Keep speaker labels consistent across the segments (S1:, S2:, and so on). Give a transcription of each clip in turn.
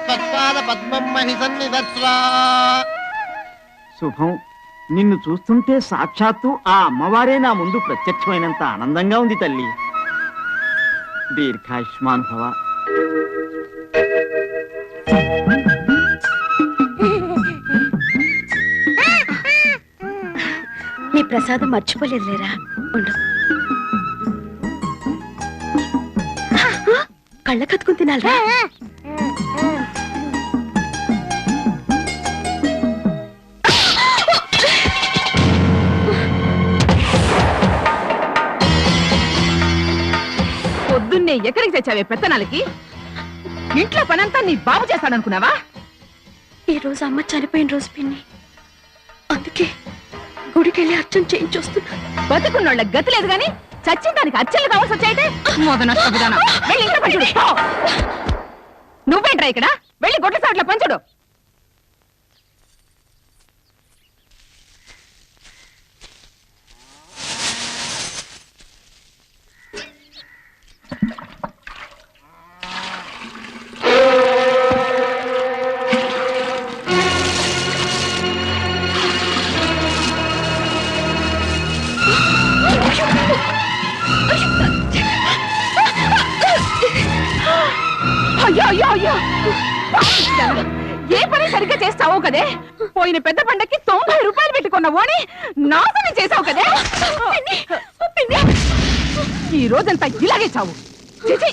S1: త్వత్పాద పద్మం మహి సన్నిధత్స్వా.
S2: శుభం. నిన్ను చూస్తుంటే సాక్షాత్తు ఆ అమ్మవారే నా ముందు ప్రత్యక్షమైనంత ఆనందంగా ఉంది తల్లి. దీర్ఘాయుష్మాన్ భవ.
S3: నీ ప్రసాదం మర్చిపోలేదు లేరా, ఉండు. కళ్ళ కత్తుకుని తినాలరా.
S4: పొద్దున్నే ఎక్కడికి తెచ్చావే పెత్తనాలకి? ఇంట్లో పనంతా నీ బాబు చేస్తాడనుకున్నావా?
S3: ఈ రోజు అమ్మ చనిపోయిన రోజు పిన్ని, అందుకే గుడికెళ్ళి అర్చన చేయించొస్తున్నా.
S4: బతుకున్నోళ్ళ గతి లేదు గాని చచ్చిన దానికి అర్చనలు కావాల్సి వచ్చాయితే వెళ్ళి ఇంట్లో పంచుడు. నువ్వేంట్రా ఇక్కడ? వెళ్ళి గొడ్ల సాట్ల పంచుడు. అయ్యో అయ్యో అయ్యో, ఏ పని సరిగ్గా చేస్తావు కదే? పోయిన పెద్ద పండక్కి 90 రూపాయలు పెట్టుకున్నావు అని నాశనం చేసావు కదే. ఈ రోజంతా ఇలాగే చావు. చిచి.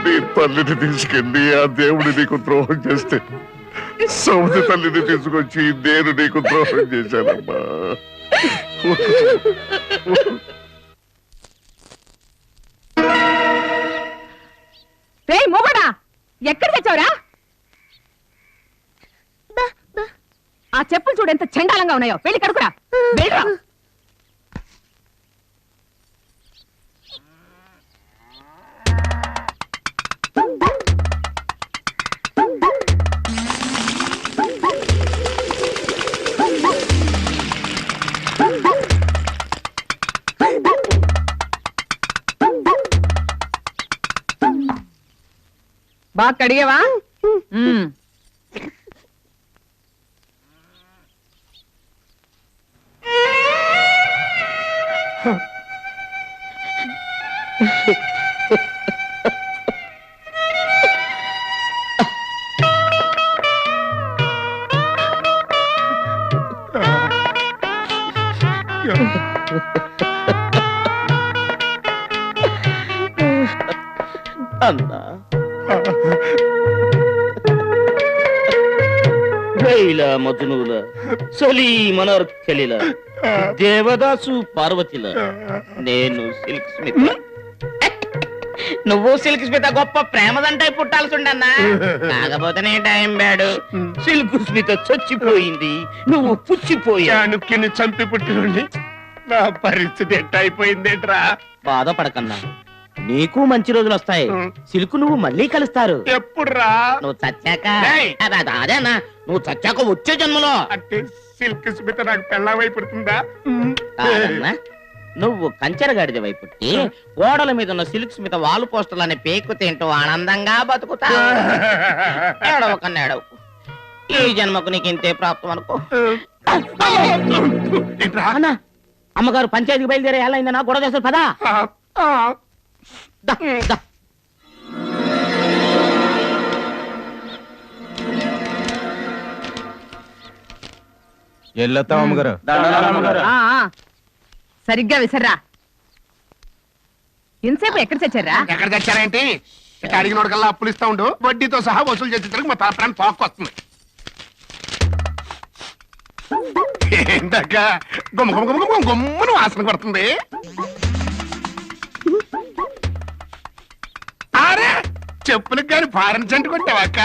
S5: నీ తల్లిని తీసుకెళ్ళి ఆ దేవుడు నీకు ద్రోహం చేస్తే సౌతి తల్లిని తీసుకొచ్చి నేను నీకు ద్రోహం చేశానమ్మా.
S4: మూగడా, ఎక్కడ తెచ్చావురా? ఆ చెప్పులు చూడు ఎంత చండాలంగా ఉన్నాయో. వెళ్ళి కడుకురా. వెళ్ళరా. బాగా కడిగేవా?
S2: అన్నా, రైల మజునుల సలీ మనర్కలిల దేవదాసు పార్వతిల నేను సిల్క్ స్మిత. నువ్వు సిల్క్ స్మిత గొప్ప ప్రేమదంటే పుట్టాల్సి ఉండన్నా. కాకపోతే టైం బ్యాడు. సిల్క్ స్మిత చచ్చిపోయింది, నువ్వు పుచ్చిపోయాను.
S1: చంపి పుట్టినండి నా పరిస్థితి ఎట్ట అయిపోయిందేట్రా.
S2: బాధపడకన్నా, నీకు మంచి రోజులు వస్తాయి. సిల్క్ నువ్వు మళ్ళీ కలుస్తారు.
S1: ఎప్పుడురా?
S2: నువ్వు చచ్చాక. అదేనా, నువ్వు చచ్చాక వచ్చే జన్మలో.
S1: అంటే సిల్క్ స్మిత నాకు పెళ్ళామై పుడుతుందా?
S2: కాదన్నా, నువ్వు కంచెరగాడిద వైపుట్టి ఓడల మీద ఉన్న సిల్క్ స్మిత వాలు పోస్టర్లని పేకు తింటూ ఆనందంగా బతుకుతా. ఏడవకన్నా ఏడవకు. ఈ జన్మకు నీకు ఇంతే ప్రాప్తం అనుకో. అన్నా, అమ్మగారు పంచాయతీకి బయలుదేరే ఎలా అయిందన్నా? గొడవ చేస్తారు పదా.
S4: సరిగ్గా విసర్రా. ఇంతసేపు ఎక్కడ తెచ్చారా?
S1: ఎక్కడ తెచ్చారేంటి? ఇక అడిగినోడికల్లా అప్పులు ఇస్తా ఉండు, వడ్డీతో సహా వసూలు చేసేందుకు మా తలప్రాణం తోక్కొస్తుంది. ఏంటక్క గుమ్మ గుమ్మ గుమ్మ గుమ్మ గుమ్మను వాసన పడుతుంది. అరే చెప్పులకు కానీ ఫారెన్ సెంట్ కొట్టావక్క?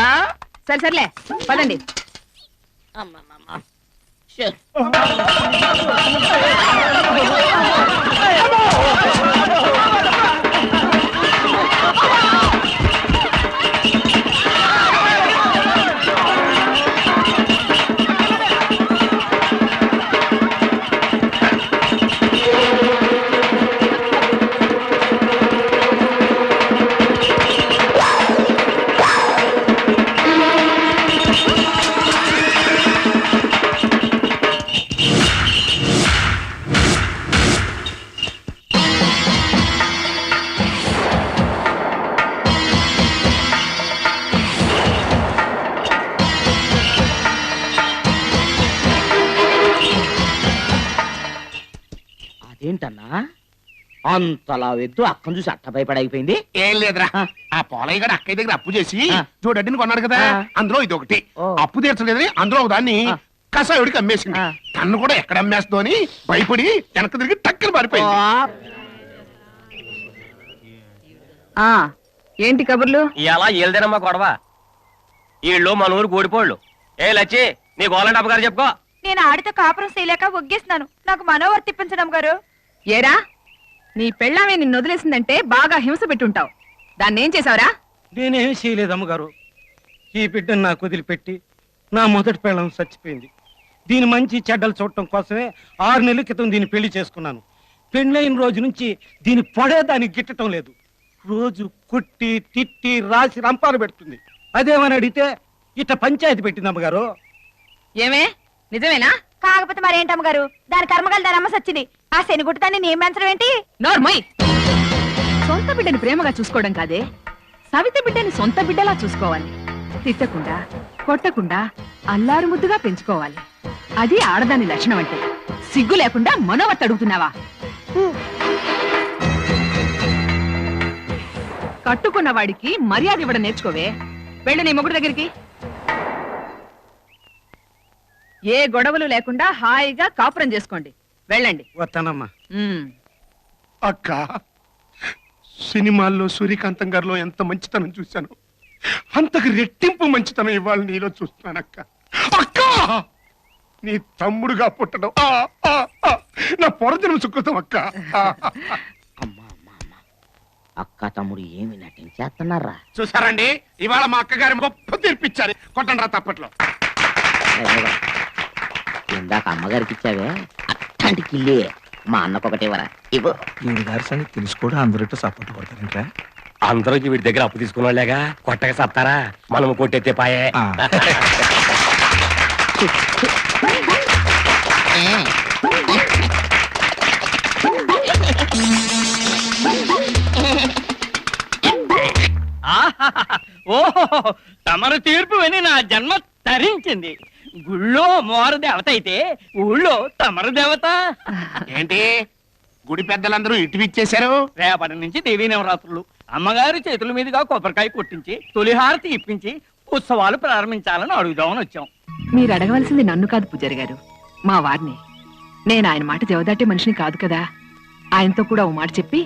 S4: సరే సర్లే పదండి.
S2: అదేంటన్నా అంతలా వెద్దు అక్కను చూసి అట్ట భయపడైపోయింది.
S1: ఏం లేదురా,
S2: ఆ.
S1: ఆ పోలయ్య గారు అక్కయ్య దగ్గర అప్పు చేసి
S2: ఆ.
S1: చూడడ్డిని కొన్నాడు కదా,
S2: ఆ.
S1: అందులో ఇది ఒకటి.
S2: ఓ.
S1: అప్పు తీర్చలేదని అందులో ఒక దాన్ని
S2: ఆ.
S1: కసాయుడికి అమ్మేసింది.
S2: ఆ.
S1: తన్ను కూడా ఎక్కడ అమ్మేస్తో అని భయపడి వెనక తిరిగి టక్కన మారిపోయింది.
S4: ఆ ఏంటి కబుర్లు?
S6: ఇలా ఏల్దేనమ్మా గొడవ. వీళ్ళు మన ఊరు గోడిపోళ్ళు. ఏ లచ్చి, నీ గోలండి అమ్మగారు చెప్పుకో.
S7: నేను ఆడితో కాపురం చేయలేక ఒగ్గేస్తున్నాను. నాకు మనోవర్ తిప్పించడం గారు.
S4: ఏరా, నీ పెళ్ళామే నిన్ను వదిలేసిందంటే బాగా హింస పెట్టుంటావు. దాన్ని ఏం చేసావురా?
S8: నేనేం చేయలేదు అమ్మగారు. ఈ బిడ్డను నాకు వదిలిపెట్టి నా మొదటి పెళ్ళం చచ్చిపోయింది. దీని మంచి చెడ్డలు చూడటం కోసమే 6 నెలల క్రితం దీన్ని పెళ్లి చేసుకున్నాను. పెళ్ళైన రోజు నుంచి దీని పొడే దానికి గిట్టడం లేదు. రోజు కుట్టి తిట్టి రాసి రంపాలు పెడుతుంది. అదేమని అడిగితే ఇట్ట పంచాయతీ పెట్టింది అమ్మగారు.
S4: ఏమే, నిజమేనా?
S7: కాకపోతే మరేంటమ్మ గారు, దాని కర్మగల దాని అమ్మ సచ్చింది. ఆ శనిగుట్టతాన్ని నేను పెంచడం ఏంటి?
S4: నోర్మోయ్, సొంత బిడ్డని ప్రేమగా చూసుకోవడం కాదే, సవిత బిడ్డని సొంత బిడ్డలా చూసుకోవాలి. తిట్టకుండా కొట్టకుండా అల్లారు ముద్దుగా పెంచుకోవాలి. అది ఆడదాని లక్షణం అంటే. సిగ్గు లేకుండా మనోవత్ అడుగుతున్నావా? కట్టుకున్న వాడికి మర్యాద ఇవ్వడం నేర్చుకోవే. వెళ్ళు నీ మొగుడు దగ్గరికి. ఏ గొడవలు లేకుండా హాయిగా కాపురం చేసుకోండి. వెళ్ళండి.
S8: వస్తానమ్మా.
S4: ఉమ్.
S1: అక్క, సినిమాల్లో సూర్యకాంతం గారిలో ఎంత మంచితనం చూశాను, అంతకు రెట్టింపు మంచితనం ఇవాళ నీలో చూస్తున్నాను అక్క. అక్క, నీ తమ్ముడుగా పుట్టడం నా పొరజనం సుకృతం అక్క.
S2: అమ్మా అమ్మా అమ్మా, అక్క తమ్ముడు ఏమి నటించేస్తున్నారా?
S1: చూసారండి, ఇవాళ మా అక్కగారి గొప్ప తీర్పిచ్చారు. కొట్టండి రా తప్పట్లో.
S2: ఇందాక అమ్మగారికి ఇచ్చావే అట్లాంటి కిల్లి మా అన్నకొకటి ఇవ్వరా? ఇవ్వు.
S9: వీడి గారి సంగతి తెలిసి కూడా అందరితో సపోర్ట్ కొడతారంట.
S6: అందరూ వీడి దగ్గర అప్పు తీసుకున్నాళ్ళేగా, కొట్టగా సత్తారా? మనం కొట్టెత్తే పాయే.
S8: ఓహో, తమరు తీర్పు విని నా జన్మ తరించింది. గుళ్ళో మోర దేవత అయితే ఊళ్ళో తమరు దేవత.
S1: ఏంటి గుడి పెద్దలందరూ ఇటు ఇచ్చేశారు?
S8: రేపటి నుంచి దేవీ నవరాత్రులు. అమ్మగారి చేతుల మీదుగా కొబ్బరికాయ కొట్టించి తొలిహారతి ఇప్పించి ఉత్సవాలు ప్రారంభించాలని అడుగుదామని వచ్చాం.
S4: మీరు అడగవలసింది నన్ను కాదు పూజారి గారు, మా వారిని. నేను ఆయన మాట జవదాటే మనిషిని కాదు కదా. ఆయనతో కూడా ఓ మాట చెప్పి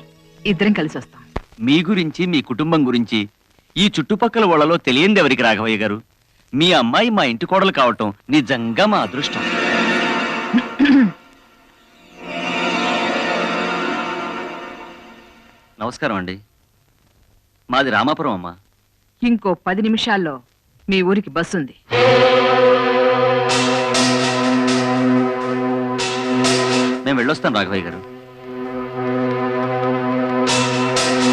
S4: ఇద్దరం కలిసి వస్తాం.
S10: మీ గురించి, మీ కుటుంబం గురించి ఈ చుట్టుపక్కల వాళ్ళలో తెలియంది ఎవరికి రాఘవయ్య గారు? మీ అమ్మాయి మా ఇంటి కోడలు కావటం నిజంగా మా అదృష్టం. నమస్కారం అండి. మాది రామాపురం అమ్మా.
S4: ఇంకో 10 నిమిషాల్లో మీ ఊరికి బస్సు ఉంది.
S10: మేము వెళ్ళొస్తాం రాఘవయ్య గారు.